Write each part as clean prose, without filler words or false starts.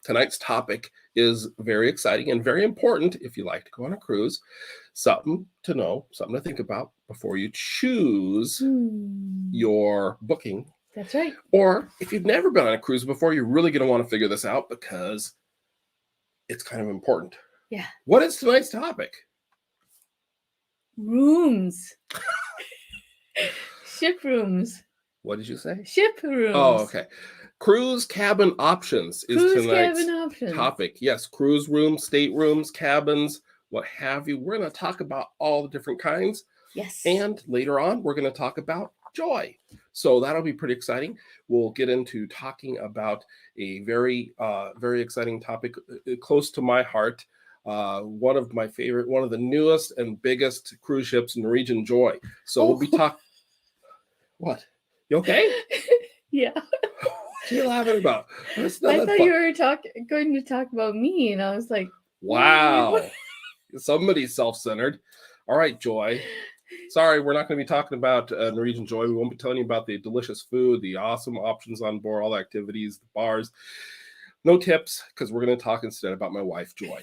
tonight's topic is very exciting and very important if you like to go on a cruise. Something to know, something to think about before you choose your booking. That's right. Or if you've never been on a cruise before, you're really going to want to figure this out because it's kind of important. Yeah. What is tonight's topic? Rooms. Ship rooms. What did you say? Ship rooms. Oh, okay. Cruise cabin options is tonight's topic. Yes, cruise rooms, staterooms, cabins, what have you. We're going to talk about all the different kinds. Yes. And later on, we're going to talk about joy. So that'll be pretty exciting. We'll get into talking about a very exciting topic close to my heart. One of my favorite, one of the newest and biggest cruise ships, Norwegian Joy. So we'll be talking. What? You okay? Yeah. What are you laughing about? I thought you were going to talk about me, and I was like, wow. Somebody's self-centered. All right, Joy. Sorry, we're not going to be talking about Norwegian Joy. We won't be telling you about the delicious food, the awesome options on board, all the activities, the bars. No tips, because we're going to talk instead about my wife, Joy.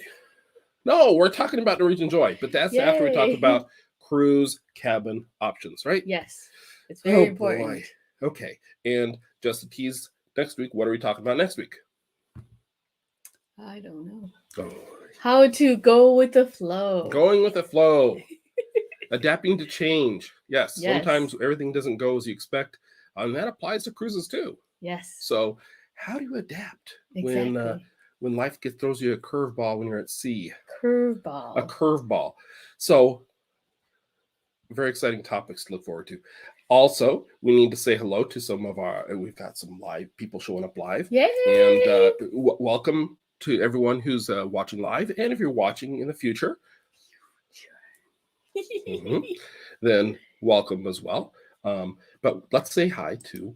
No, we're talking about Norwegian Joy, but that's after we talk about cruise cabin options, right? Yes, it's very important. Boy. Okay, and just to tease next week, what are we talking about next week? I don't know. Oh. How to go with the flow. Going with the flow. Adapting to change. Yes, sometimes everything doesn't go as you expect, and that applies to cruises too. Yes. So how do you adapt when life throws you a curveball when you're at sea? A curveball. So very exciting topics to look forward to. Also, we need to say hello to some of we've got some live people showing up live. Yay! And welcome to everyone who's watching live. And if you're watching in the future, then welcome as well. But let's say hi to,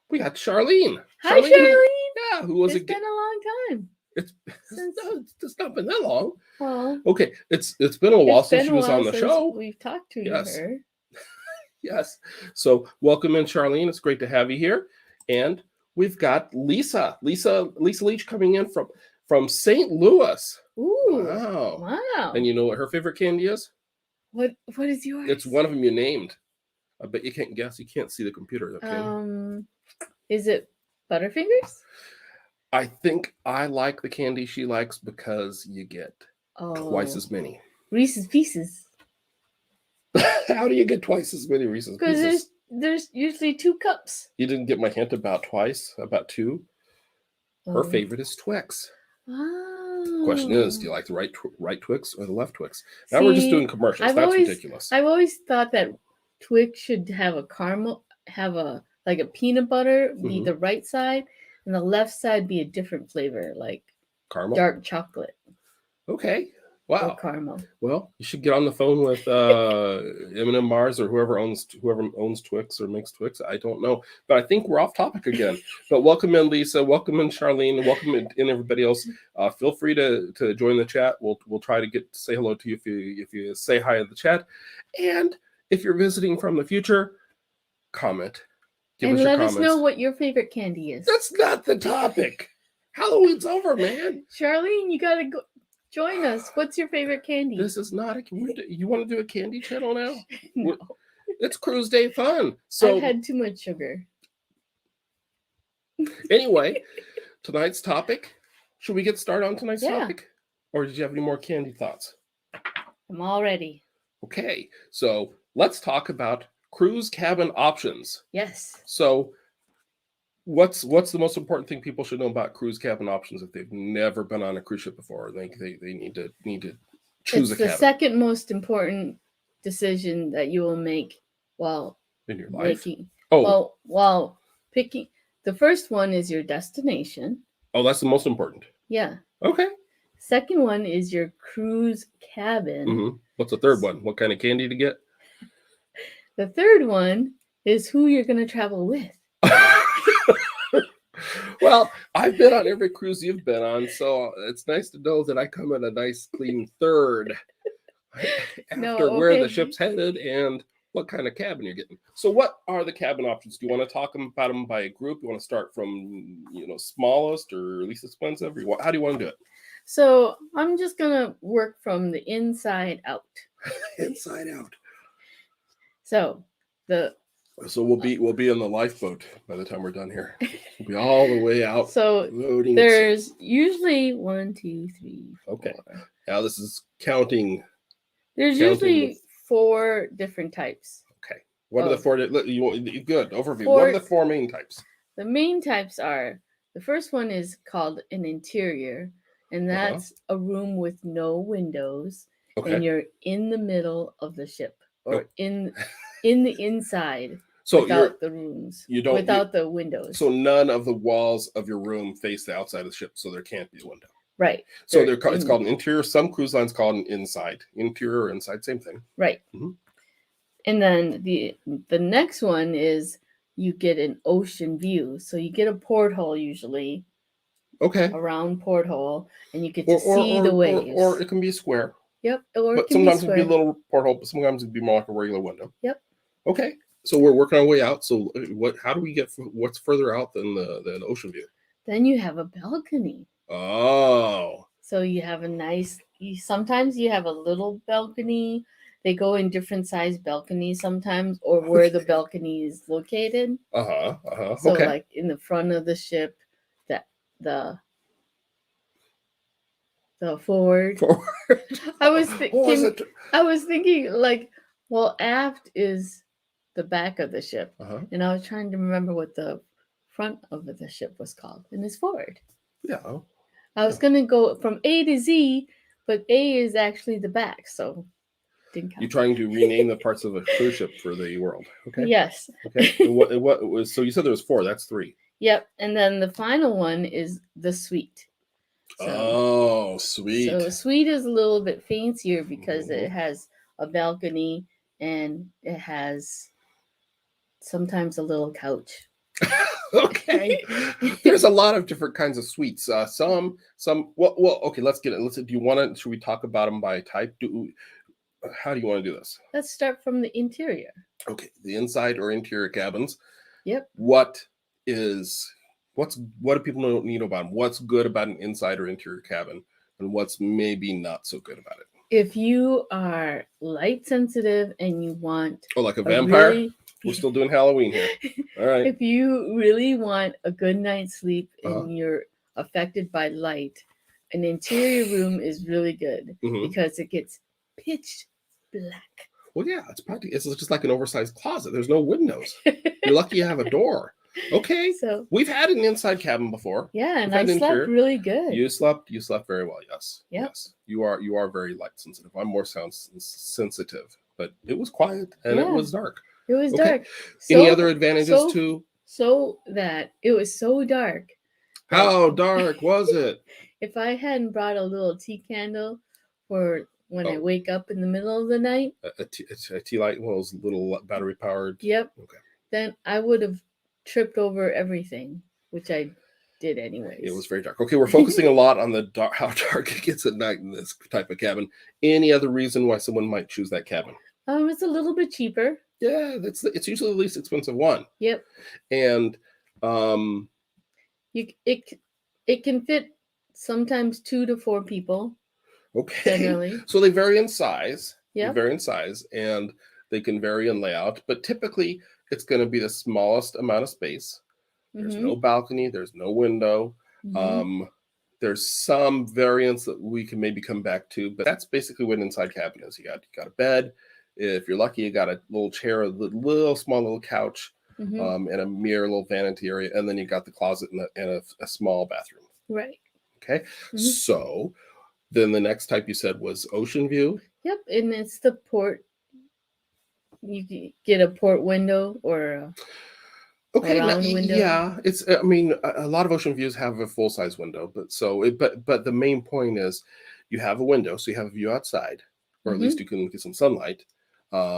we got Charlene. Hi, Charlene. Yeah, who was It's been a long time. It's not been that long. Well, okay, it's been a while since she was on the show. We've talked to her. Yes. So welcome in, Charlene. It's great to have you here. And we've got Lisa Leach coming in from St. Louis. Ooh. Wow. And you know what her favorite candy is? What is yours? It's one of them you named. I bet you can't guess. You can't see the computer. Okay. Is it Butterfingers? I think I like the candy she likes because you get twice as many. Reese's Pieces. How do you get twice as many Reese's Pieces? Because there's usually 2 cups. You didn't get my hint about 2. Her favorite is Twix. Oh. Question is, do you like the right Twix or the left Twix? Now we're just doing commercials. That's ridiculous. I've always thought that Twix should have a caramel, like a peanut butter, be the right side, and the left side be a different flavor, like caramel, dark chocolate. Okay. Wow. Or caramel. Well, you should get on the phone with M&M Mars or whoever owns Twix or makes Twix. I don't know, but I think we're off topic again. But welcome in, Lisa. Welcome in, Charlene. Welcome in everybody else. Feel free to join the chat. We'll try to say hello to you if you say hi in the chat, and if you're visiting from the future, comment. Let us know what your favorite candy is. That's not the topic. Halloween's over, man. Charlene, you gotta go. Join us. What's your favorite candy? This is not you want to do a candy channel now? No. It's cruise day fun. So I've had too much sugar. Anyway, tonight's topic. Should we get started on tonight's topic? Or did you have any more candy thoughts? I'm all ready. Okay, so let's talk about cruise cabin options. Yes. So what's the most important thing people should know about cruise cabin options if they've never been on a cruise ship before? They need to choose a cabin. It's the second most important decision that you will make while in your life. While picking. The first one is your destination. Oh, that's the most important. Yeah. Okay. Second one is your cruise cabin. Mm-hmm. What's the third one? What kind of candy to get? The third one is who you're going to travel with. Well, I've been on every cruise you've been on, so it's nice to know that I come in a nice clean third after where the ship's headed and what kind of cabin you're getting. So what are the cabin options? Do you want to talk about them by a group? You want to start from, smallest or least expensive? Or how do you want to do it? So I'm just gonna work from the inside out. Inside out. So we'll be in the lifeboat by the time we're done here. We'll be all the way out. So loading. There's usually 1, 2, 3, 4. Okay. Now this is counting. There's usually 4 different types. Okay. What are the 4? Good overview. What are the 4 main types? The main types are, the first one is called an interior, and that's a room with no windows, and you're in the middle of the ship, or in the inside. So without the rooms, without the windows. So none of the walls of your room face the outside of the ship, so there can't be a window. Right. So it's called an interior. Some cruise lines call it an inside. Interior or inside, same thing. Right. Mm-hmm. And then the next one is you get an ocean view. So you get a porthole usually. Okay. A round porthole, and you get to see the waves. Or it can be a square. Yep. But sometimes it'd be a little porthole, but sometimes it'd be more like a regular window. Yep. Okay. So we're working our way out. So how do we get what's further out than the ocean view? Then you have a balcony. Oh. So you have sometimes you have a little balcony. They go in different size balconies sometimes, or where the balcony is located. So like in the front of the ship, the forward. I was thinking like, well, aft is the back of the ship, and I was trying to remember what the front of the ship was called, and it's forward. Yeah. I was gonna go from A to Z, but A is actually the back, so didn't count. You're trying to rename the parts of a cruise ship for the world. Okay. Yes. Okay. What was, so you said there was 4. That's 3. Yep. And then the final one is the suite. So, sweet. So a suite is a little bit fancier because it has a balcony and it has sometimes a little couch. Okay. There's a lot of different kinds of suites. Some okay, let's get it. Should we talk about them by type? How do you want to do this? Let's start from the interior. Okay, the inside or interior cabins. Yep. What do people need about them? What's good about an inside or interior cabin, and what's maybe not so good about it? If you are light sensitive and you want like a vampire, we're still doing Halloween here. All right. If you really want a good night's sleep and you're affected by light, an interior room is really good because it gets pitch black. Well, yeah, it's just like an oversized closet. There's no windows. You're lucky you have a door. Okay. So we've had an inside cabin before. Yeah, and I slept really good. You slept very well. Yes. Yep. Yes. You are very light sensitive. I'm more sound sensitive, but it was quiet and it was dark. It was dark. Any other advantages too? So that it was so dark. How dark was it? If I hadn't brought a little tea candle for when I wake up in the middle of the night, a tea light, one of those little battery powered. Yep. Okay. Then I would have tripped over everything, which I did anyways. It was very dark. Okay, we're focusing a lot on how dark it gets at night in this type of cabin. Any other reason why someone might choose that cabin? It's a little bit cheaper. Yeah, it's usually the least expensive one. Yep. And it can fit sometimes 2 to 4 people. Okay. Generally. So they vary in size. Yeah. They vary in size and they can vary in layout, but typically it's going to be the smallest amount of space. There's no balcony, there's no window. There's some variants that we can maybe come back to, but that's basically what an inside cabin is. You got a bed. If you're lucky, you got a little chair, a small little couch, and a mirror, little vanity area, and then you got the closet and a small bathroom. Right. Okay. So then the next type you said was ocean view. Yep, and it's the port. You get a port window or a round window. Yeah, it's. I mean, a lot of ocean views have a full size window, but the main point is you have a window, so you have a view outside, or at least you can get some sunlight.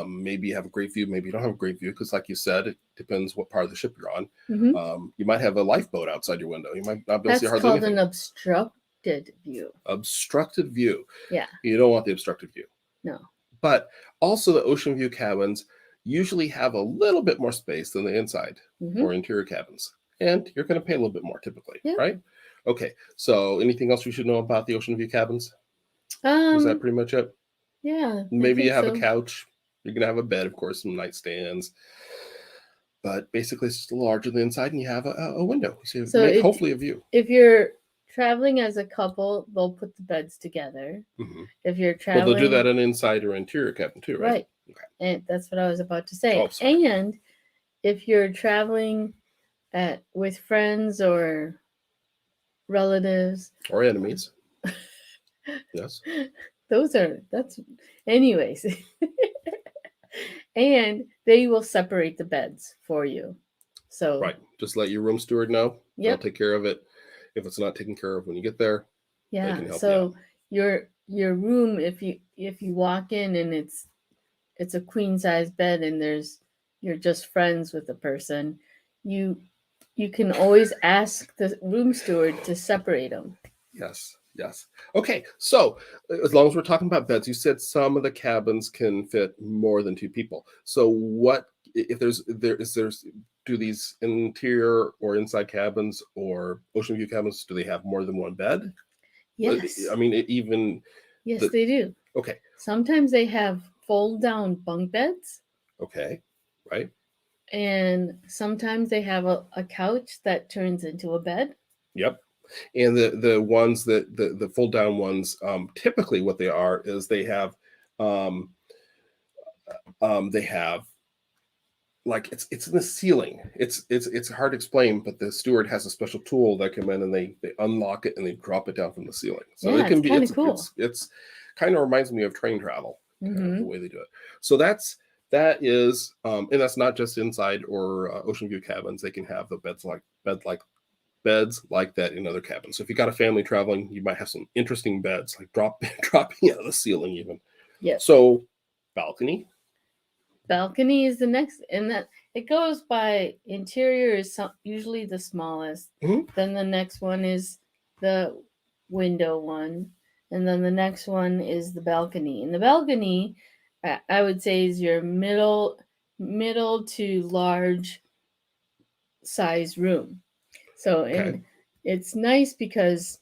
Maybe you have a great view, maybe you don't have a great view, because like you said, it depends what part of the ship you're on. You might have a lifeboat outside your window. You might not be able to see hardly anything. That's called an obstructed view. Obstructed view. Yeah. You don't want the obstructed view. No. But also the ocean view cabins, usually have a little bit more space than the inside or interior cabins. And you're going to pay a little bit more typically, right? Okay. So anything else we should know about the ocean view cabins? Was that pretty much it? Yeah. Maybe you have a couch. You're going to have a bed, of course, some nightstands. But basically, it's just larger than the inside, and you have a window. So hopefully a view. If you're traveling as a couple, they'll put the beds together. If you're traveling... Well, they'll do that in inside or interior cabin too, right? Okay. And that's what I was about to say. And if you're traveling with friends or relatives... Or enemies. Yes. That's... Anyways... And they will separate the beds for you. So right, just let your room steward know. They'll take care of it. If it's not taken care of when you get there, they can help you out. Your room, if you walk in and it's a queen size bed and you're just friends with the person, you can always ask the room steward to separate them. Yes. Okay, so as long as we're talking about beds, you said some of the cabins can fit more than 2 people. So what if do these interior or inside cabins or ocean view cabins, do they have more than one bed? Yes. I mean, Yes, they do. Okay. Sometimes they have fold down bunk beds. Okay. Right. And sometimes they have a couch that turns into a bed. Yep. And the ones that the fold down ones, typically what they are is they have like it's in the ceiling. It's hard to explain, but the steward has a special tool that come in and they unlock it and they drop it down from the ceiling. So it can be kind of cool. It's kind of reminds me of train travel, the way they do it. So that is and that's not just inside or ocean view cabins. They can have the beds like that in other cabins. So if you got a family traveling, you might have some interesting beds, like dropping out of the ceiling even. Yeah. So balcony is the next, and that it goes by interior is usually the smallest. Then the next one is the window one, and then the next one is the balcony. And the balcony, I would say, is your middle to large size room. So it's nice because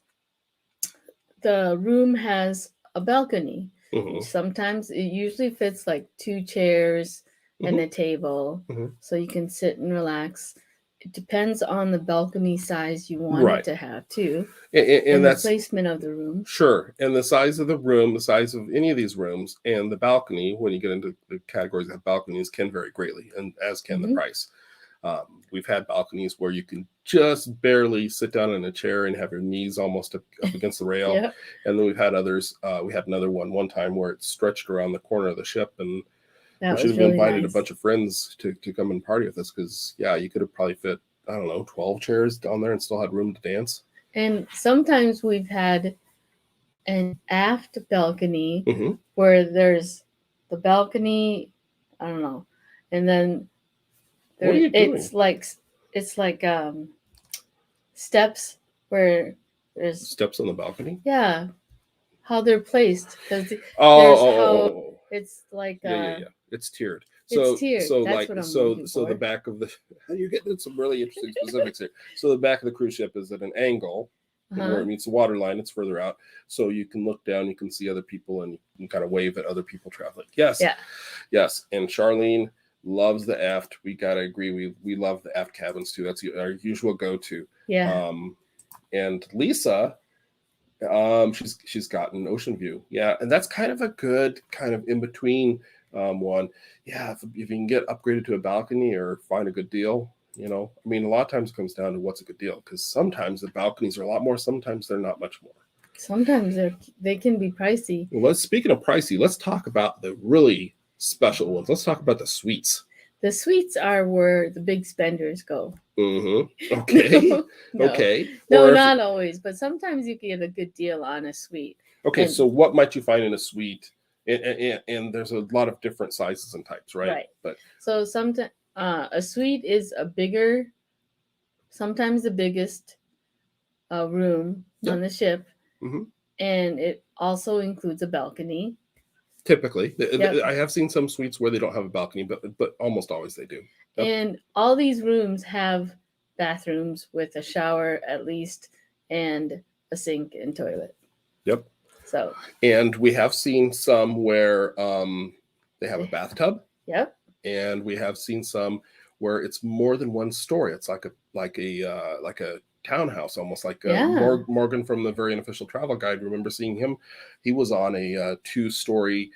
the room has a balcony. Sometimes it usually fits like 2 chairs and a table, so you can sit and relax. It depends on the balcony size you want it to have too, and the placement of the room. Sure, and the size of the room, the size of any of these rooms, and the balcony, when you get into the categories of balconies, can vary greatly, and as can the price. We've had balconies where you can just barely sit down in a chair and have your knees almost up against the rail. And then we've had others. We had another one time where it stretched around the corner of the ship, and we should have invited a bunch of friends to come and party with us because, you could have probably fit, 12 chairs down there and still had room to dance. And sometimes we've had an aft balcony where there's the balcony, and then it's like steps where there's steps on the balcony. Yeah, how they're placed because it's like it's tiered. It's tiered. So that's like so the back of the you're getting some really interesting specifics here. So the back of the cruise ship is at an angle. Where it meets the water line, it's further out, so you can look down, you can see other people, and you can kind of wave at other people traveling. Yes. And Charlene loves the aft. We gotta agree. We love the aft cabins too. That's our usual go-to. And Lisa, she's got an ocean view. And that's kind of a good kind of in between one. If you can get upgraded to a balcony or find a good deal. A lot of times it comes down to what's a good deal, because sometimes the balconies are a lot more, sometimes they're not much more. Sometimes they can be pricey. Well, speaking of pricey, let's talk about the really special ones. Let's talk about the suites. The suites are where the big spenders go. Okay. Okay. No, not always, but sometimes you can get a good deal on a suite. Okay, so what might you find in a suite? And there's a lot of different sizes and types, right? Right. But so sometimes a suite is sometimes the biggest room on the ship, and it also includes a balcony. Typically, Yep. I have seen some suites where they don't have a balcony, but almost always they do. Yep. And all these rooms have bathrooms with a shower at least and a sink and toilet. Yep. So. And we have seen some where they have a bathtub. Yep. And we have seen some where it's more than one story. It's like a townhouse, almost like Morgan from the Very Unofficial Travel Guide. Remember seeing him? He was on a 2-story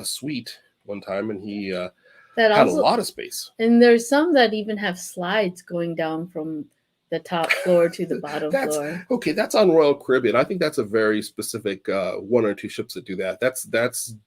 suite one time, and he had a lot of space. And there's some that even have slides going down from the top floor to the bottom floor. Okay, that's on Royal Caribbean. I think that's a very specific 1 or 2 ships that do that. That's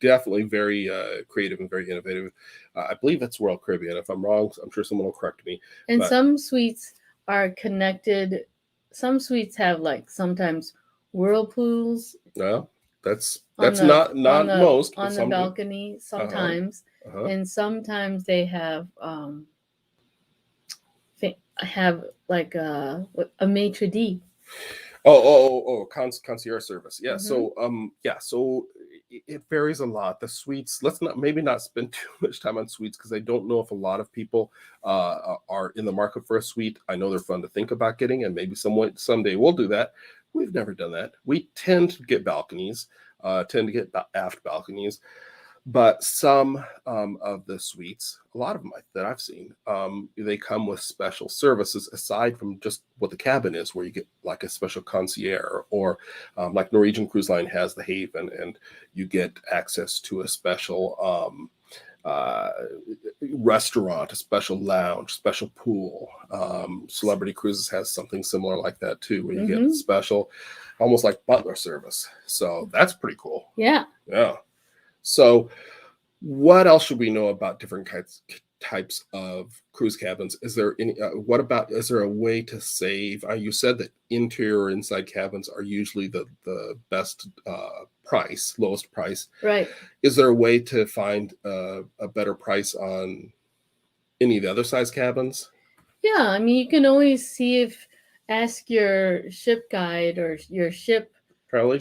definitely very creative and very innovative. I believe that's Royal Caribbean. If I'm wrong, I'm sure someone will correct me. And some suites are connected. Some suites have like sometimes whirlpools. No, that's not most. On the balcony sometimes. And sometimes they have like a maitre d'. Concierge service. Yeah. Mm-hmm. So it varies a lot. The suites. Let's maybe not spend too much time on suites because I don't know if a lot of people are in the market for a suite. I know they're fun to think about getting, and maybe someday we'll do that. We've never done that. We tend to get balconies, tend to get aft balconies. But some of the suites, a lot of them that I've seen, they come with special services aside from just what the cabin is, where you get like a special concierge, or like Norwegian Cruise Line has the Haven, and you get access to a special restaurant, a special lounge, special pool. Celebrity Cruises has something similar like that too, where you get a special, almost like butler service. So that's pretty cool. Yeah. Yeah. So what else should we know about different types of cruise cabins? Is there any, is there a way to save? You said that interior or inside cabins are usually the best price, lowest price. Right. Is there a way to find a better price on any of the other size cabins? Yeah. I mean, you can always ask your ship guide or your ship travel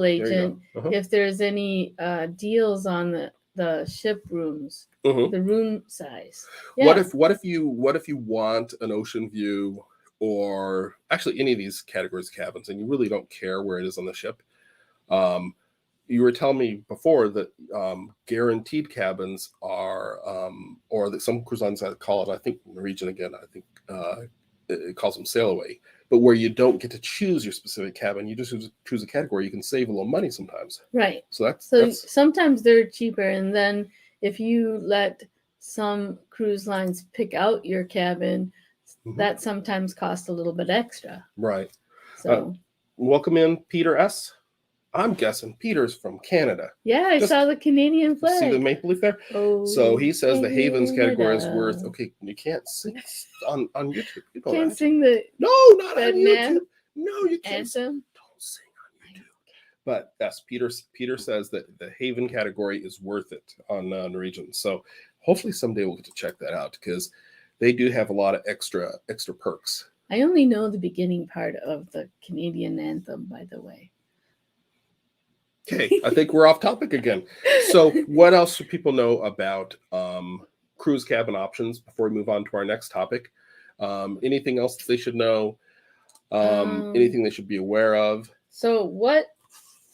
agent if there's any deals on the ship rooms, the room size. Yeah. What if you want an ocean view, or actually any of these categories of cabins, and you really don't care where it is on the ship? You were telling me before that guaranteed cabins are, or that some cruise lines call it, I think Norwegian again, I think it calls them sail away, but where you don't get to choose your specific cabin, you just choose a category. You can save a little money sometimes. Right. So sometimes they're cheaper, and then if you let some cruise lines pick out your cabin, that sometimes costs a little bit extra. Right. So welcome in, Peter S. I'm guessing Peter's from Canada. Yeah, I saw the Canadian flag. See the maple leaf there? Oh, so he says the Havens category is worth. Okay, you can't sing on YouTube. You know can't sing the not on YouTube. No, you can't. Anthem? Don't sing on YouTube. But yes, Peter says that the Haven category is worth it on Norwegian. So hopefully someday we'll get to check that out, because they do have a lot of extra perks. I only know the beginning part of the Canadian anthem, by the way. Okay, I think we're off topic again. So what else should people know about cruise cabin options before we move on to our next topic? Anything else they should know? Anything they should be aware of? So what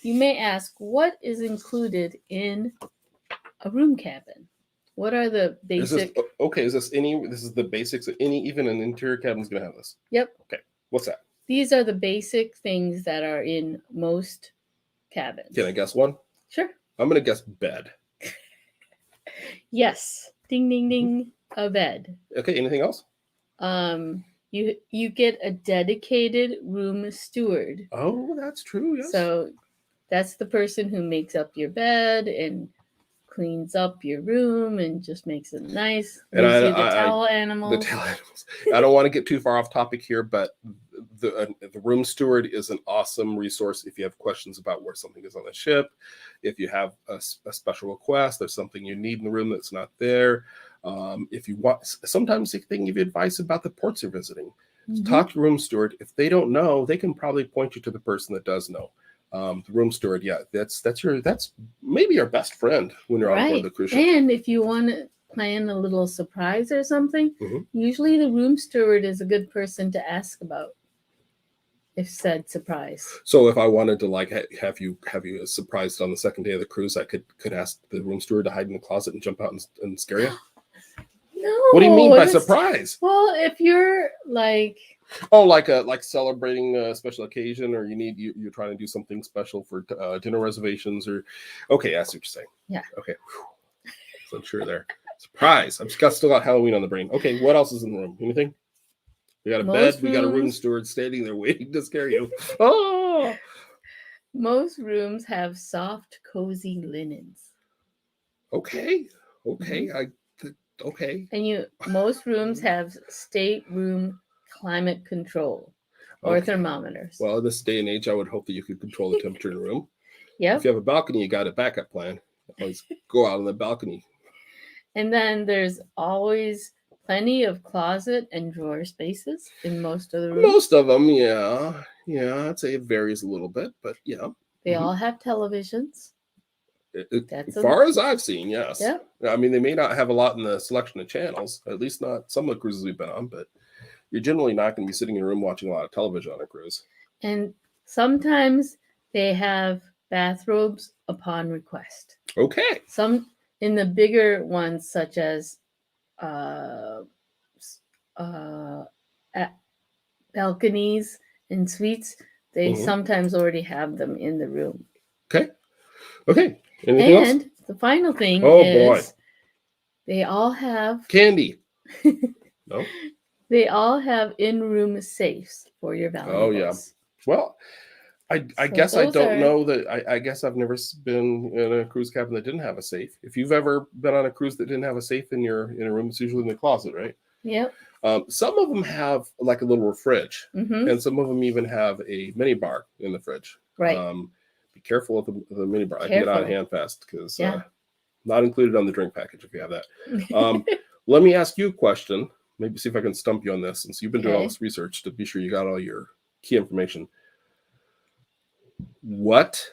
you may ask, what is included in a room cabin? What are the basic? This is the basics of even an interior cabin is going to have this. Yep. Okay, what's that? These are the basic things that are in most cabins. Can I guess one? Sure. I'm going to guess bed. Yes. Ding, ding, ding. A bed. Okay. Anything else? You get a dedicated room steward. Oh, that's true. Yes. So that's the person who makes up your bed and cleans up your room and just makes it nice. And the towel animals. The towel animals. I don't want to get too far off topic here, but the room steward is an awesome resource if you have questions about where something is on the ship. If you have a special request, there's something you need in the room that's not there. If you want, sometimes they can give you advice about the ports you're visiting. So talk to room steward. If they don't know, they can probably point you to the person that does know. The room steward, yeah, that's maybe your best friend when you're on board Right. the cruise ship. And if you want to plan a little surprise or something, usually the room steward is a good person to ask about if said surprise. So if I wanted to like have you surprised on the second day of the cruise, I could ask the room steward to hide in the closet and jump out and scare you. No. What do you mean by surprise? Well, if you're like, oh, like celebrating a special occasion, or you're trying to do something special for dinner reservations, or okay, I see what you're saying. Yeah. Okay. So I'm sure there. Surprise! I've still got Halloween on the brain. Okay, what else is in the room? Anything? We got a bed. We got a room steward standing there waiting to scare you. Oh. Most rooms have soft, cozy linens. Okay. Okay. Okay. And most rooms have stateroom climate control or thermometers. Well, in this day and age, I would hope that you could control the temperature in the room. Yep. If you have a balcony, you got a backup plan. Always go out on the balcony. And then there's always plenty of closet and drawer spaces in most of the rooms. Most of them, yeah. Yeah, I'd say it varies a little bit, but yeah. They all have televisions. As far as I've seen, yes. Yeah. I mean, they may not have a lot in the selection of channels, at least not some of the cruises we've been on, but you're generally not going to be sitting in a room watching a lot of television on a cruise. And sometimes they have bathrobes upon request. Okay. Some in the bigger ones, such as balconies and suites, they sometimes already have them in the room. Okay. Okay. Anything else? The final thing is they all have candy. No? They all have in-room safes for your valuables. Oh, yeah. Well, I guess I don't know that. I guess I've never been in a cruise cabin that didn't have a safe. If you've ever been on a cruise that didn't have a safe in a room, it's usually in the closet, right? Yep. Some of them have like a little fridge, and some of them even have a mini bar in the fridge. Right. Be careful with the mini bar. I can get out of hand fast because not included on the drink package if you have that. Let me ask you a question. Maybe see if I can stump you on this, since you've been doing all this research to be sure you got all your key information. What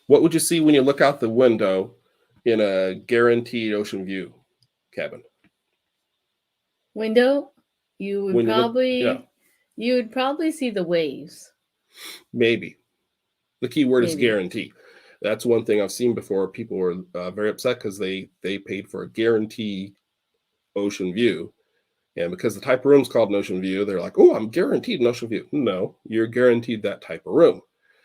would you see when you look out the window in a guaranteed ocean view cabin? Window, you would probably see the waves. Maybe. The key word is guarantee. That's one thing I've seen before. People were very upset because they paid for a guarantee ocean view. And because the type of room is called an ocean view, they're like, oh, I'm guaranteed an ocean view. No, you're guaranteed that type of room.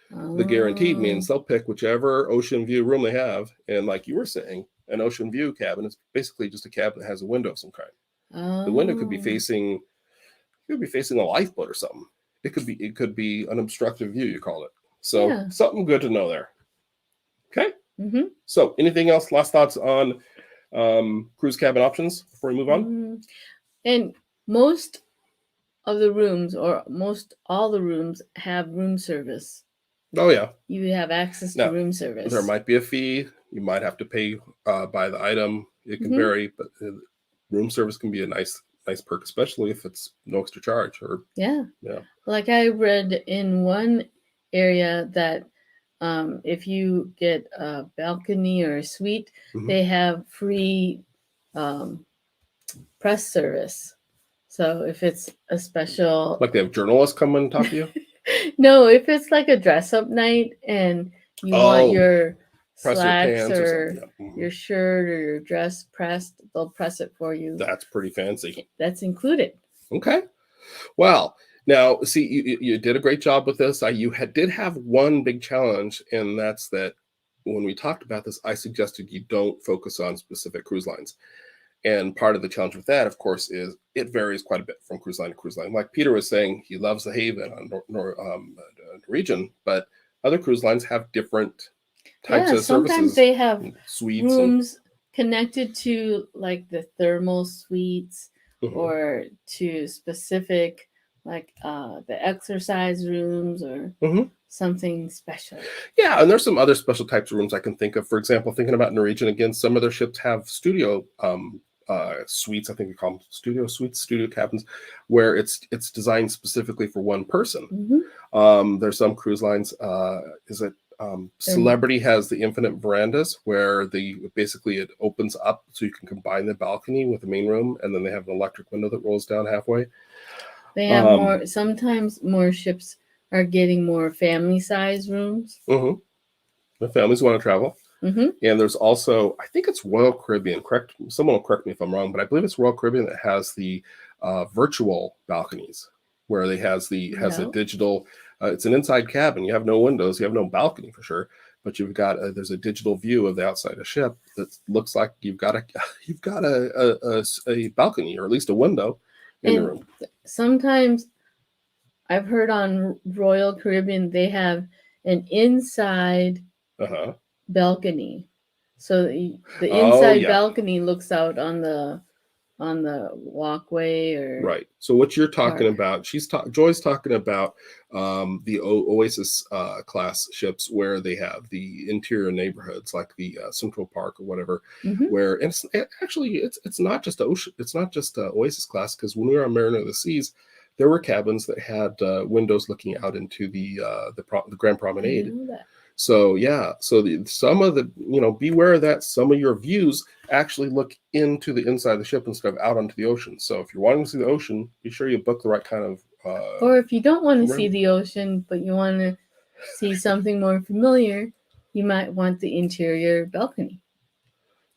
The guaranteed means they'll pick whichever ocean view room they have. And like you were saying, an ocean view cabin is basically just a cabin that has a window of some kind. The window could be facing a lifeboat or something. It could be an obstructive view, you call it. So something good to know there. Okay. So anything else? Last thoughts on cruise cabin options before we move on? And most of the rooms, or most all the rooms, have room service. Oh yeah. You have access to room service. There might be a fee. You might have to pay by the item. It can vary, but room service can be a nice perk, especially if it's no extra charge. Or Like I read in one area that if you get a balcony or a suite, they have free press service. So if it's a special, like they have journalists come and talk to you. No, if it's like a dress-up night and you want your slacks or your shirt or your dress pressed, they'll press it for you. That's pretty fancy. That's included. Okay. Well, now see, you did a great job with this. You did have one big challenge, and that's that when we talked about this, I suggested you don't focus on specific cruise lines. And part of the challenge with that, of course, is it varies quite a bit from cruise line to cruise line. Like Peter was saying, he loves the Haven on Norwegian, but other cruise lines have different types of services. Sometimes they have suites rooms connected to like the thermal suites or to specific like the exercise rooms or something special. Yeah, and there's some other special types of rooms I can think of. For example, thinking about Norwegian again, some of their ships have studio suites. I think we call them studio suites, studio cabins, where it's designed specifically for one person. There's some cruise lines. Celebrity has the infinite verandas where basically it opens up so you can combine the balcony with the main room, and then they have an electric window that rolls down halfway. They have sometimes more ships are getting more family size rooms. The families want to travel. And there's also, I think it's Royal Caribbean, someone will correct me if I'm wrong, but I believe it's Royal Caribbean that has the virtual balconies where they has a digital, it's an inside cabin. You have no windows, you have no balcony for sure, but you've got there's a digital view of the outside of ship that looks like you've got a balcony, or at least a window in the room. Sometimes I've heard on Royal Caribbean they have an inside balcony, so the inside balcony looks out on the walkway or right. So what you're talking about, Joy's talking about the Oasis class ships where they have the interior neighborhoods like the Central Park or whatever, where it's not just ocean, it's not just Oasis class, because when we were on Mariner of the Seas, there were cabins that had windows looking out into the Grand Promenade. I know that. So some of the, beware that some of your views actually look into the inside of the ship instead of out onto the ocean. So if you're wanting to see the ocean, be sure you book the right kind of. Or if you don't want to see the ocean, but you want to see something more familiar, you might want the interior balcony.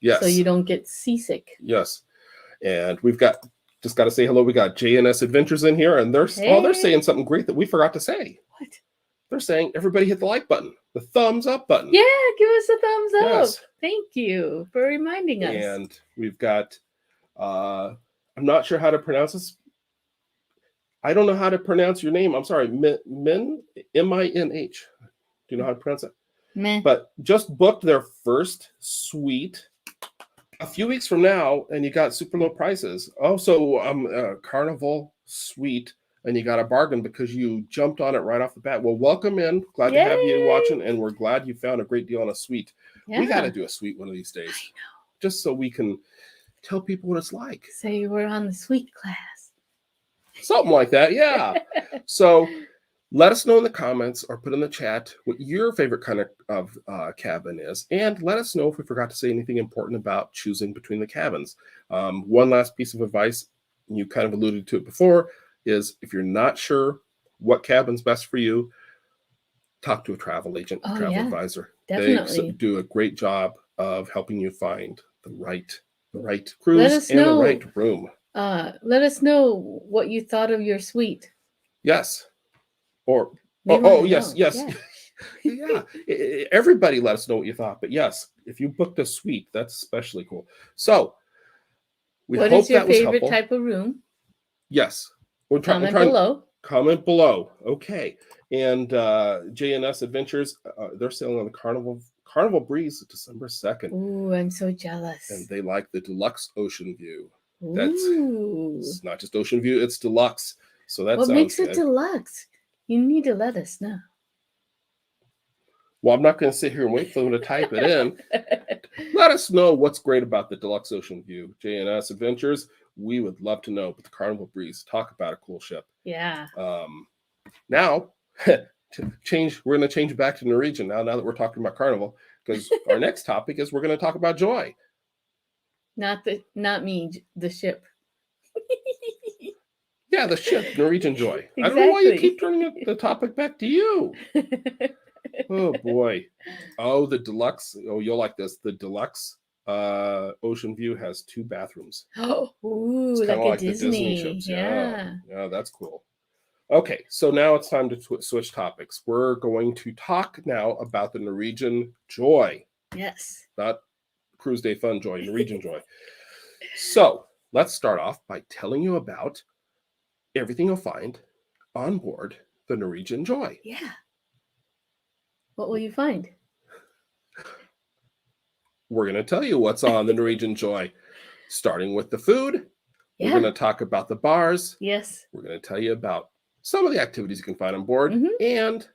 Yes. So you don't get seasick. Yes. And we've got to say hello. We got JNS Adventures in here, and they're saying something great that we forgot to say. What? They're saying everybody hit the like button, the thumbs up button. Yeah, give us a thumbs up. Yes. Thank you for reminding us. And we've got, I'm not sure how to pronounce this. I don't know how to pronounce your name. I'm sorry, Min, M-I-N-H. Do you know how to pronounce it? Meh. But just booked their first suite a few weeks from now, and you got super low prices. Also, Carnival suite. And you got a bargain because you jumped on it right off the bat. Well, welcome in. Glad to have you watching, and we're glad you found a great deal on a suite. Yeah. We got to do a suite one of these days. I know. Just so we can tell people what it's like. Say we're on the suite class. Something like that, yeah. So let us know in the comments or put in the chat what your favorite kind of cabin is. And let us know if we forgot to say anything important about choosing between the cabins. One last piece of advice, you kind of alluded to it before, is if you're not sure what cabin's best for you, talk to a travel agent, advisor. Definitely. They do a great job of helping you find the right cruise and the right room. Let us know what you thought of your suite. Yes. Or yes. Yeah. Everybody let us know what you thought. But yes, if you booked a suite, that's especially cool. So what is your favorite type of room? Yes. Comment below. Comment below. Okay. And JNS Adventures, they're sailing on the Carnival Breeze December 2nd. Ooh, I'm so jealous. And they like the deluxe ocean view. It's not just ocean view, it's deluxe. So that's what makes it deluxe? You need to let us know. Well, I'm not going to sit here and wait for them to type it in. Let us know what's great about the deluxe ocean view. JNS Adventures, we would love to know. But the Carnival Breeze, talk about a cool ship. Yeah. Now, we're going to change back to Norwegian now that we're talking about Carnival, because our next topic is we're going to talk about Joy. Not me, the ship. Yeah, the ship, Norwegian Joy. Exactly. I don't know why you keep turning the topic back to you. Oh, boy. Oh, the deluxe. Oh, you'll like this. The deluxe ocean view has 2 bathrooms. Oh, ooh, it's kind of like Disney. The Disney ships. Yeah, that's cool. Okay, so now it's time to switch topics. We're going to talk now about the Norwegian Joy. Yes. Not Cruise Day Fun Joy, Norwegian Joy. So let's start off by telling you about everything you'll find on board the Norwegian Joy. Yeah. What will you find? We're going to tell you what's on the Norwegian Joy, starting with the food. Yeah. We're going to talk about the bars. Yes. We're going to tell you about some of the activities you can find on board and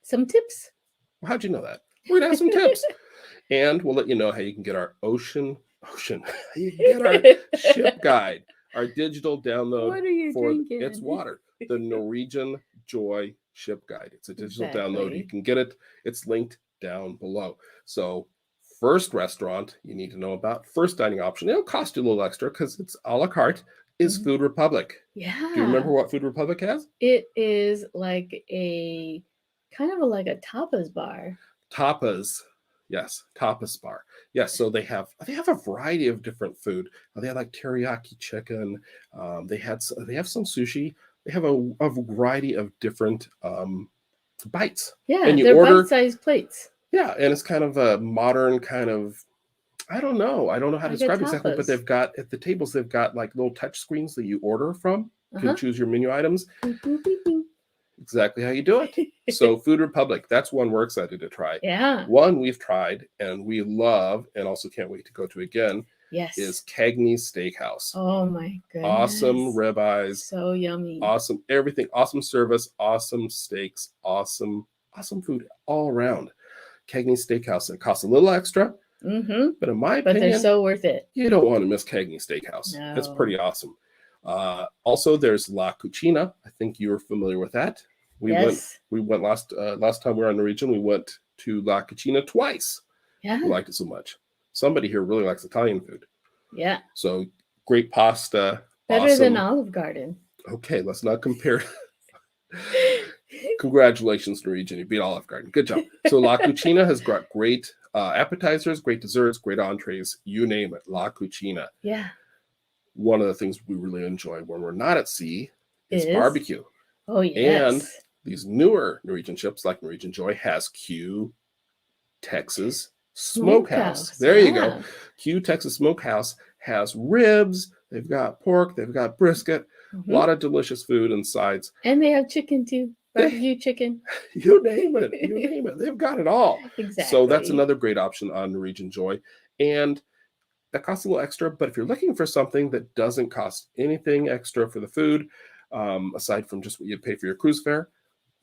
some tips. Well, how'd you know that? We're going to have some tips. And we'll let you know how you can get our ocean ocean. You can get our ship guide, our digital download What are you for drinking? it's water. The Norwegian Joy ship guide. It's a digital download. You Exactly. can get it. It's linked down below. So first restaurant you need to know about, first dining option, it'll cost you a little extra because it's a la carte, is Mhm. Food Republic. Yeah. Do you remember what Food Republic has? It is like a kind of like a tapas bar. Tapas. Yes, tapas bar. Yes, so they have a variety of different food. They have like teriyaki chicken. They have some sushi. They have a variety of different bites. Yeah, And you they're order, bite-sized plates. yeah, and it's kind of a modern kind of, I don't know how to Like a describe it exactly, but tapas. they've got at the tables, they've got like little touch screens that you order from. You can Uh-huh. choose your menu items. Boop, boop, boop, boop. Exactly how you do it. So Food Republic, that's one we're excited to try. Yeah. One we've tried and we love and also can't wait to go to again Yes. is Cagney's Steakhouse. Oh my goodness. Awesome ribeyes, So yummy. awesome everything, awesome service, awesome steaks, awesome food all around. Cagney's Steakhouse. It costs a little extra, Mm-hmm. but in my But opinion, they're so worth it. you don't want to miss Cagney's Steakhouse. It's No. pretty awesome. Also, there's La Cucina. I think you're familiar with that. Yes. We went last time we were on Norwegian. We went to La Cucina twice. Yeah. We liked it so much. Somebody here really likes Italian food. Yeah. So great pasta. Better awesome. than Olive Garden. Okay, let's not compare. Congratulations, Norwegian. You beat Olive Garden. Good job. So La Cucina has got great appetizers, great desserts, great entrees, you name it. La Cucina. Yeah. One of the things we really enjoy when we're not at sea is Is? barbecue. Oh yes. And these newer Norwegian ships, like Norwegian Joy, has Q Texas Smokehouse. There you go. Yeah. Q Texas Smokehouse has ribs. They've got pork. They've got brisket. Mhm. A lot of delicious food and sides. And they have chicken too. Barbecue chicken. You name it. You name it. They've got it all. Exactly. So that's another great option on Norwegian Joy. And that costs a little extra, but if you're looking for something that doesn't cost anything extra for the food, aside from just what you pay for your cruise fare,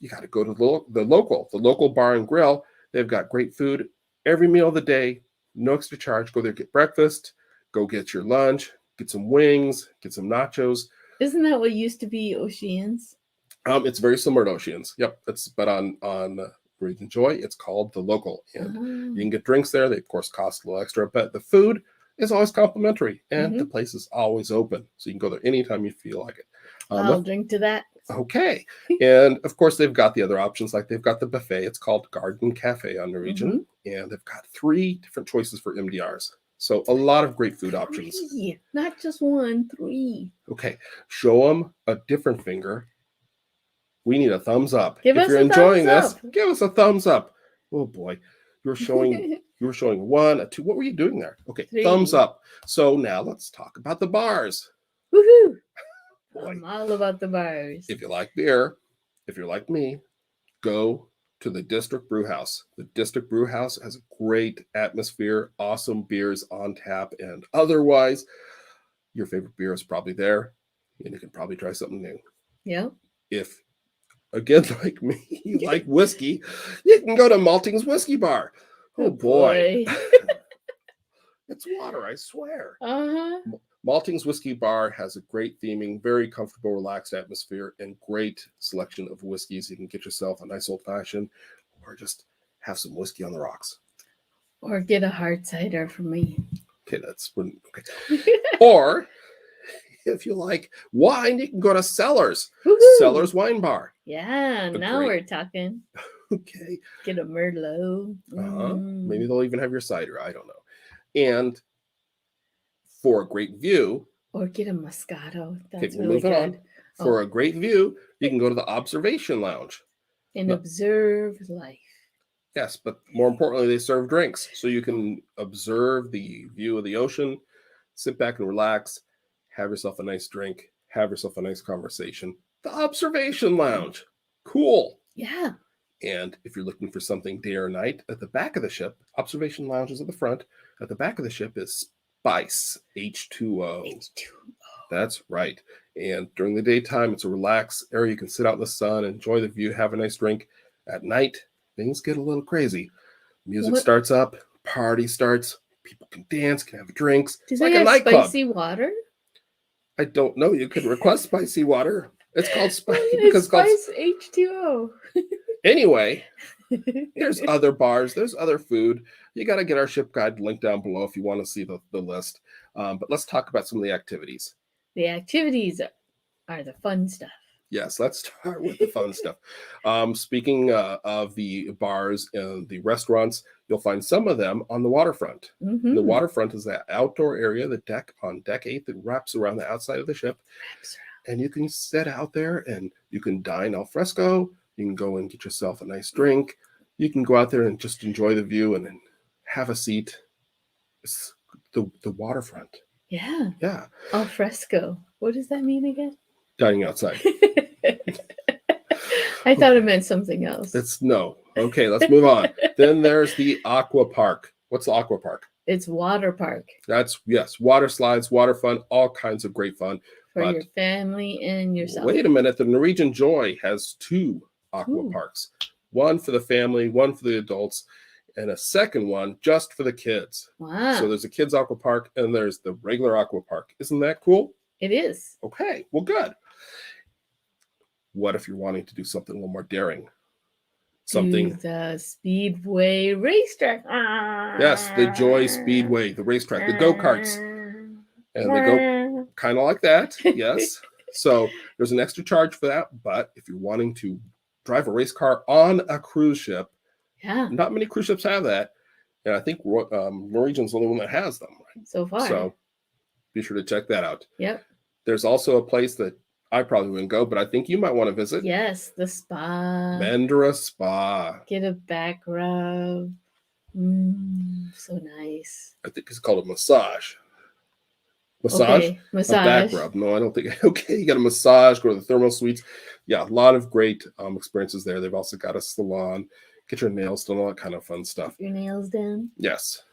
you got to go to the local bar and grill. They've got great food every meal of the day, no extra charge. Go there, get breakfast, go get your lunch, get some wings, get some nachos. Isn't that what used to be Oceans? It's very similar to Oceans. Yep, but on Norwegian Joy, it's called the local, and you can get drinks there. They of course cost a little extra, but the food is always complimentary, and the place is always open, so you can go there anytime you feel like it. I'll drink to that. Okay, and of course they've got the other options, like they've got the buffet. It's called Garden Cafe on Norwegian, and they've got 3 different choices for MDRs. So a lot of great food options. 3, not just 1, 3. Okay, show them a different finger. We need a thumbs up. Give if us you're a enjoying thumbs this, up. give us a thumbs up. Oh boy, you were showing 1, a 2. What were you doing there? Okay, 3. Thumbs up. So now let's talk about the bars. Woohoo! Boy. I'm all about the bars. If you like beer, if you're like me, go to the District Brew House. The District Brew House has a great atmosphere, awesome beers on tap, and otherwise, your favorite beer is probably there, and you can probably try something new. Yep. If, again, like me, you like whiskey, you can go to Malting's Whiskey Bar. Oh boy. It's water, I swear. Malting's Whiskey Bar has a great theming, very comfortable, relaxed atmosphere, and great selection of whiskeys. You can get yourself a nice old fashioned, or just have some whiskey on the rocks. Or get a hard cider for me. Okay, okay. Or if you like wine, you can go to Cellars. Woo-hoo! Cellars Wine Bar. Yeah, now we're talking. Okay. Get a Merlot. Maybe they'll even have your cider. I don't know. And for a great view, or get a Moscato. That's we'll really move good. on. For a great view, you can go to the Observation Lounge and observe life. Yes, but more importantly, they serve drinks, so you can observe the view of the ocean, sit back and relax, have yourself a nice drink, have yourself a nice conversation. The Observation Lounge, cool. Yeah. And if you're looking for something day or night, at the back of the ship, Observation Lounge is at the front. At the back of the ship is Spice, H2O. H2O. That's right. And during the daytime, it's a relaxed area. You can sit out in the sun, enjoy the view, have a nice drink. At night, things get a little crazy. Music starts up, party starts, People can dance, can have drinks. Do It's they like a have nightclub. spicy water? I don't know. You could request spicy water. It's called spicy It's because it's called. spice H2O. Anyway, there's other bars. There's other food. You got to get our ship guide link down below if you want to see the list. But let's talk about some of the activities. The activities are the fun stuff. Yes, let's start with the fun stuff. Speaking of the bars and the restaurants, you'll find some of them on the waterfront. Mm-hmm. The waterfront is that outdoor area, the deck on deck 8 that wraps around the outside of the ship. And you can sit out there and you can dine al fresco. You can go and get yourself a nice drink. You can go out there and just enjoy the view and then have a seat. It's the waterfront. Yeah. Yeah. Al fresco. What does that mean again? Dining outside. I thought it meant something else. It's no. Okay, let's move on. Then there's the aqua park. What's the aqua park? It's water park. That's, yes, water slides, water fun, all kinds of great fun. For But your family and yourself. wait a minute. The Norwegian Joy has 2 aqua Ooh. parks. One for the family, one for the adults, and a second one just for the kids. Wow. So there's a kids aqua park and there's the regular aqua park. Isn't that cool? It is. Okay, well, good. What if you're wanting to do something a little more daring? Something. Do the Speedway racetrack. Yes, the Joy Speedway, the racetrack, the go-karts. And they go kind of like that, yes. So there's an extra charge for that. But if you're wanting to drive a race car on a cruise ship, Yeah. not many cruise ships have that. And I think Norwegian's the only one that has them. Right? So far. So be sure to check that out. Yep. There's also a place that I probably wouldn't go, but I think you might want to visit. Yes, the spa. Mandara Spa. Get a back rub. So nice. I think it's called a massage. Massage? Okay. A Massage. back rub. No, I don't think. Okay, you got a massage, go to the thermal suites. Yeah, a lot of great experiences there. They've also got a salon. Get your nails done, all that kind of fun stuff. Your nails done. Yes.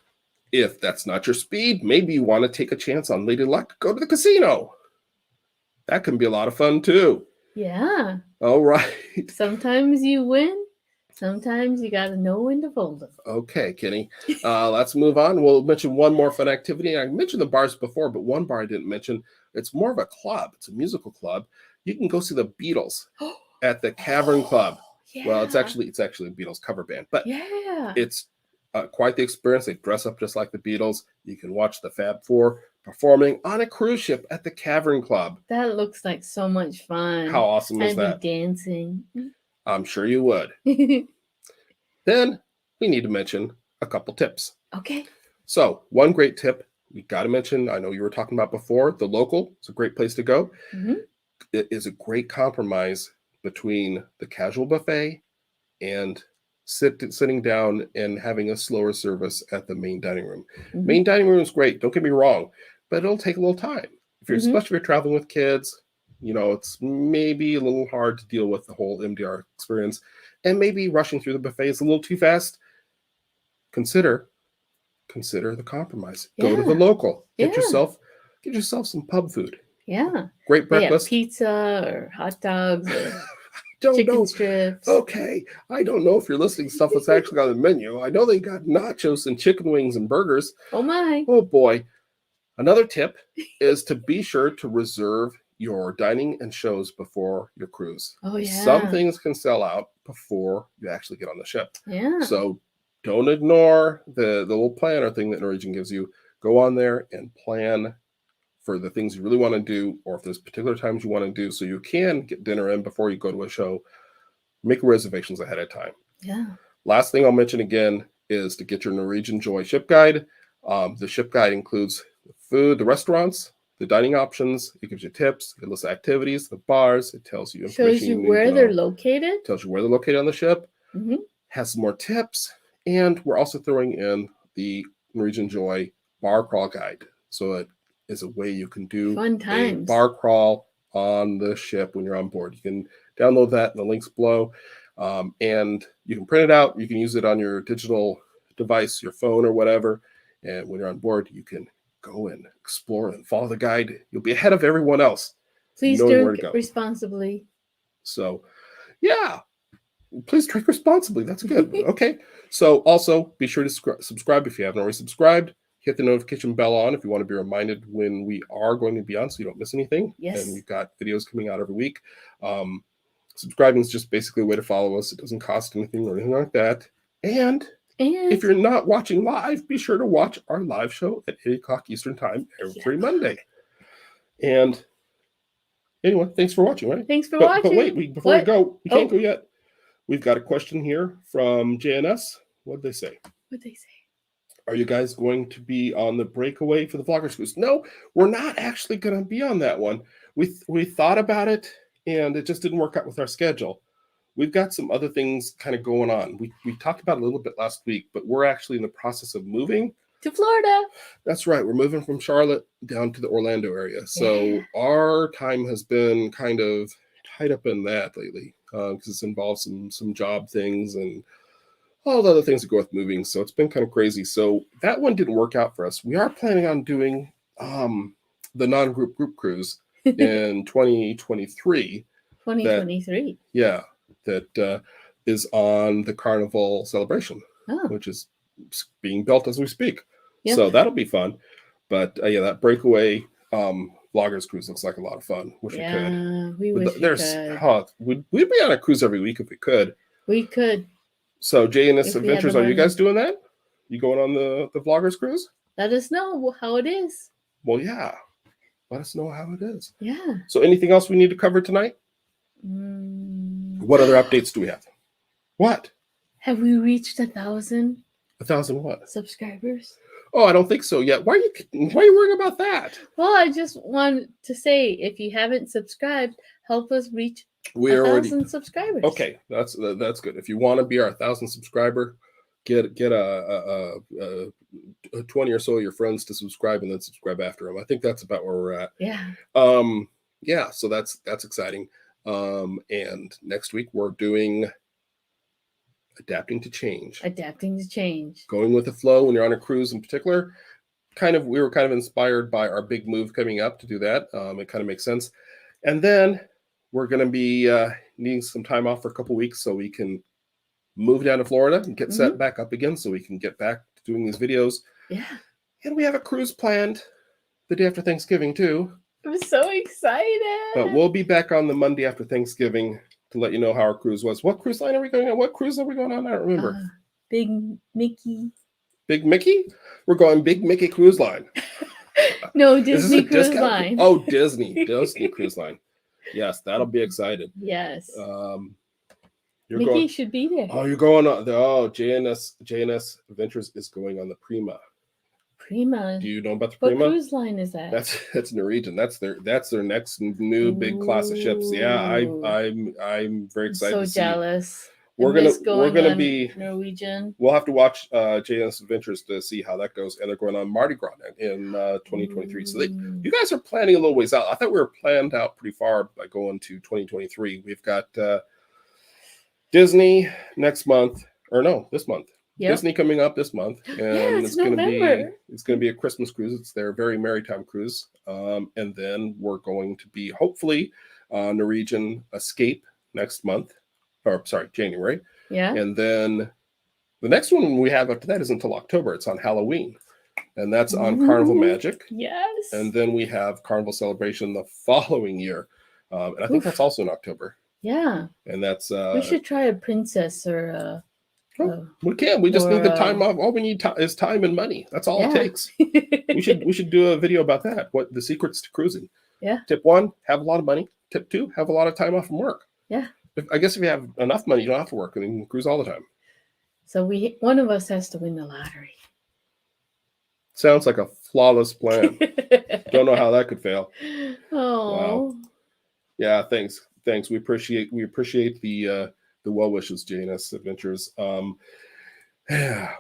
If that's not your speed, maybe you want to take a chance on Lady Luck. Go to the casino. That can be a lot of fun too. Yeah. All right. Sometimes you win. Sometimes you got to know when to fold them. Okay, Kenny. Let's move on. We'll mention one more fun activity. I mentioned the bars before, but one bar I didn't mention. It's more of a club. It's a musical club. You can go see the Beatles at the Cavern Club. Yeah. Well, it's actually a Beatles cover band, but yeah. it's quite the experience. They dress up just like the Beatles. You can watch the Fab Four performing on a cruise ship at the Cavern Club. That looks like so much fun. How awesome is I'd that? be dancing. I'm sure you would. Then we need to mention a couple tips. Okay. So one great tip we got to mention, I know you were talking about before, the local. It's a great place to go. Mm-hmm. It is a great compromise between the casual buffet and sitting down and having a slower service at the main dining room. Mm-hmm. Main dining room is great. Don't get me wrong, but it'll take a little time. If you're, especially if you're traveling with kids, it's maybe a little hard to deal with the whole MDR experience, and maybe rushing through the buffet is a little too fast. Consider the compromise. Yeah. Go to the local. Get Yeah. yourself some pub food. Yeah. Great They have breakfast. pizza or hot dogs or Don't chicken know. strips. Okay, I don't know if you're listing stuff that's actually on the menu. I know they got nachos and chicken wings and burgers. Oh my. Oh boy. Another tip is to be sure to reserve your dining and shows before your cruise. Oh yeah. Some things can sell out before you actually get on the ship. Yeah. So don't ignore the little planner thing that Norwegian gives you. Go on there and plan for the things you really want to do, or if there's particular times you want to do, so you can get dinner in before you go to a show. Make reservations ahead of time. Yeah. Last thing I'll mention again is to get your Norwegian Joy ship guide. The ship guide includes the food, the restaurants, the dining options. It gives you tips. It lists activities, the bars. It tells you information. Shows you need where to they're know. located. Tells you where they're located on the ship. Mm-hmm. Has some more tips. And we're also throwing in the Norwegian Joy bar crawl guide. So it is a way you can do Fun a times. bar crawl on the ship when you're on board. You can download that in the links below. And you can print it out. You can use it on your digital device, your phone or whatever. And when you're on board, you can go and explore and follow the guide. You'll be ahead of everyone else. Please knowing where to drink go. responsibly. So, yeah, please drink responsibly. That's good. Okay. So also be sure to subscribe if you haven't already subscribed. hit the notification bell on if you want to be reminded when we are going to be on so you don't miss anything. Yes. And we've got videos coming out every week. Subscribing is just basically a way to follow us. It doesn't cost anything or anything like that. And if you're not watching live, be sure to watch our live show at 8 o'clock Eastern Time every Monday. And anyway, thanks for watching, right? Thanks for watching. But wait, before we go, we can't go yet. We've got a question here from JNS. What did they say? Are you guys going to be on the breakaway for the Vloggers Cruise? No, we're not actually going to be on that one. We thought about it, and it just didn't work out with our schedule. We've got some other things kind of going on. We talked about it a little bit last week, but we're actually in the process of moving to Florida. That's right. We're moving from Charlotte down to the Orlando area. So our time has been kind of tied up in that lately because it's involved some job things and all the other things that go with moving. So it's been kind of crazy. So that one didn't work out for us. We are planning on doing the non-group group cruise in 2023. 2023. That is on the Carnival Celebration, which is being built as we speak. Yep. So that'll be fun. But that breakaway Vloggers Cruise looks like a lot of fun. Wish we could. We wish we could. We'd be on a cruise every week if we could. We could. So JNS Adventures, are you guys doing that? You going on the Vloggers Cruise? Let us know how it is. Well, yeah. Let us know how it is. Yeah. So anything else we need to cover tonight? What other updates do we have? What? Have we reached 1,000? 1,000 what? Subscribers. Oh, I don't think so yet. Why are you worrying about that? Well, I just want to say, if you haven't subscribed, help us reach 1,000 subscribers. Okay, that's good. If you want to be our 1,000 subscriber, get a 20 or so of your friends to subscribe and then subscribe after them. I think that's about where we're at. Yeah. So that's exciting. And next week we're doing adapting to change. Going with the flow when you're on a cruise in particular. We were kind of inspired by our big move coming up to do that. It kind of makes sense. And then we're going to be needing some time off for a couple weeks so we can move down to Florida and get set back up again so we can get back to doing these videos. Yeah. And we have a cruise planned the day after Thanksgiving too. I'm so excited. But we'll be back on the Monday after Thanksgiving to let you know how our cruise was. What cruise line are we going on? What cruise are we going on? I don't remember. Big Mickey. Big Mickey? We're going Big Mickey Cruise Line. No, Disney Cruise Line. Oh, Disney Cruise Line. Yes, that'll be exciting. Yes. Mickey should be there. Oh, you're going on JNS Adventures is going on the Prima. Prima. Do you know about the Prima? What cruise line is that? That's Norwegian. That's their next new big class of ships. Yeah, I'm very excited. So jealous. We're gonna be Norwegian. We'll have to watch JNS Adventures to see how that goes, and they're going on Mardi Gras in 2023. So you guys are planning a little ways out. I thought we were planned out pretty far by going to 2023. We've got Disney next month, or no, this month. Yep. Disney coming up this month, and it's going to be a Christmas cruise. It's their very maritime cruise, and then we're going to be hopefully Norwegian Escape next month, or sorry, January. Yeah, and then the next one we have after that is until October. It's on Halloween, and that's on Carnival Magic. Yes, and then we have Carnival Celebration the following year, and I think that's also in October. Yeah, and that's we should try a princess or a. We can. We just need the time off. All we need is time and money. That's all it takes. We should do a video about that. What the secrets to cruising? Yeah. Tip 1: have a lot of money. Tip 2: have a lot of time off from work. Yeah. I guess if you have enough money, you don't have to work, and you can cruise all the time. So one of us has to win the lottery. Sounds like a flawless plan. Don't know how that could fail. Oh. Wow. Yeah. Thanks. We appreciate the well wishes, JNS Adventures.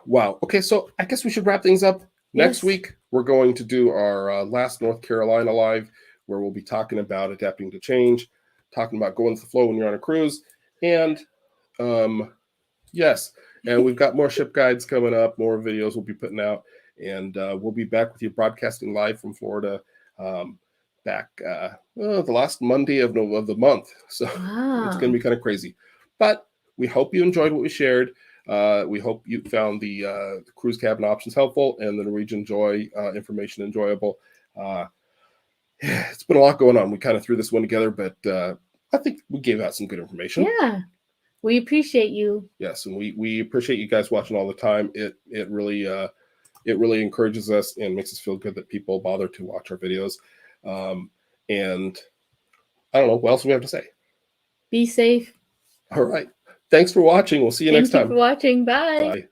Wow. Okay, so I guess we should wrap things up. Next week, we're going to do our last North Carolina live, where we'll be talking about adapting to change, talking about going with the flow when you're on a cruise, and and we've got more ship guides coming up, more videos we'll be putting out, and we'll be back with you broadcasting live from Florida. Back the last Monday of the month, so It's going to be kind of crazy. But we hope you enjoyed what we shared. We hope you found the cruise cabin options helpful and the Norwegian Joy information enjoyable. It's been a lot going on. We kind of threw this one together, but I think we gave out some good information. Yeah, we appreciate you. Yes, and we appreciate you guys watching all the time. It really encourages us and makes us feel good that people bother to watch our videos. And I don't know what else do we have to say. Be safe. All right. Thanks for watching. We'll see you next time. Thank you for watching. Bye. Bye.